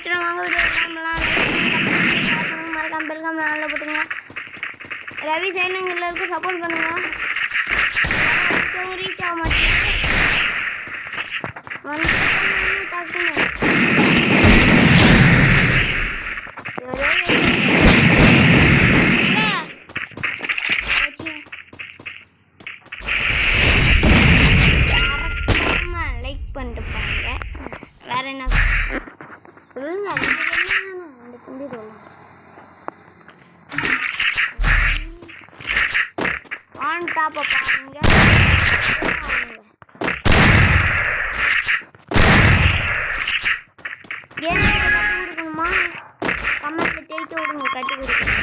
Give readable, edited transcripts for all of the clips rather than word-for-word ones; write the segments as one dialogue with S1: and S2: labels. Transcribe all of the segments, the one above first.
S1: வச்சுருவோம். வாங்க வீடியோ மறக்காம பெல்காம் நாளில் போட்டுங்க. ரவி சைனங்களுக்கு சப்போர்ட் பண்ணுங்க. ரீச் ஆக மாட்டேங்குது. லைக் பண்ணிட்டு போங்க. வேற என்ன சொல்லுங்க. அந்த குண்டி ஆன் டாப் பாருங்க. கேம் கட்டி கொடுக்கணுமா? கமெண்ட்ல தேய்க்க விடுங்க. கட்டி கொடுக்கணும்.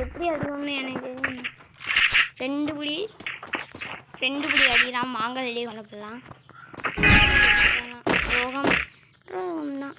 S1: எப்படி அடிக்கணும்னு எனக்கு ரெண்டு புடி அடிக்கிறான். மாங்காய் ரெடி கொண்டுலாம் ரோகம் ரோகம்னா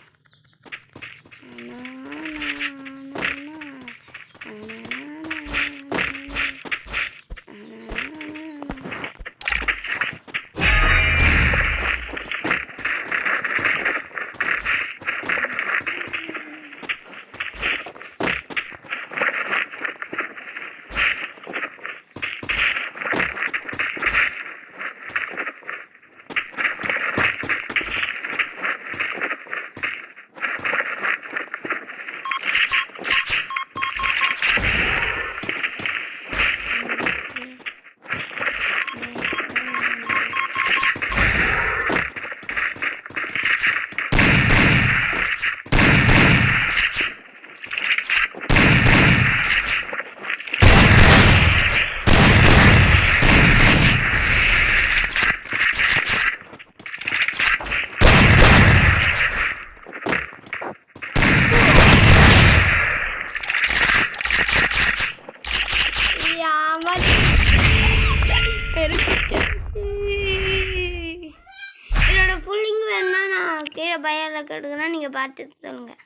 S1: என்னோட ஃபுல்லிங் வேணும்னா நான் கீழே பயாவில் கட்டுக்குன்னா நீங்கள் பார்த்து சொல்லுங்கள்.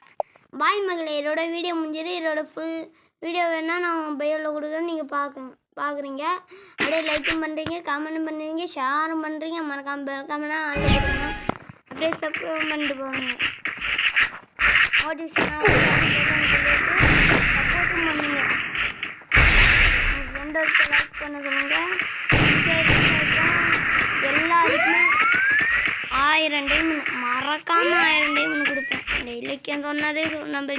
S1: பாய் மகளே, என்னோட வீடியோ முடிஞ்சது. என்னோட ஃபுல் வீடியோ வேணுன்னா நான் பயோவில் கொடுக்குறேன். நீங்கள் பார்க்குறீங்க. அப்படியே லைக்கும் பண்ணுறீங்க, கமெண்ட்டும் பண்ணுறீங்க, ஷேரும் பண்ணுறீங்க. மறக்காமல் பெல்காமனா ஆன்லைன் பண்ணுங்க. அப்படியே சப்ஸ்கிரைப் பண்ணிட்டு போங்க. நோட்டிஃபிகேஷன் சப்போர்ட்டும் பண்ணுங்க. ஃப்ரெண்டோருக்கு லைக் பண்ண சொல்லுங்க. எல்லாருக்குமே 1000 டைம் மறக்காமல் 1000 டைம் கொடுப்பேன். இந்த இலக்கியம் சொன்னதே நம்ம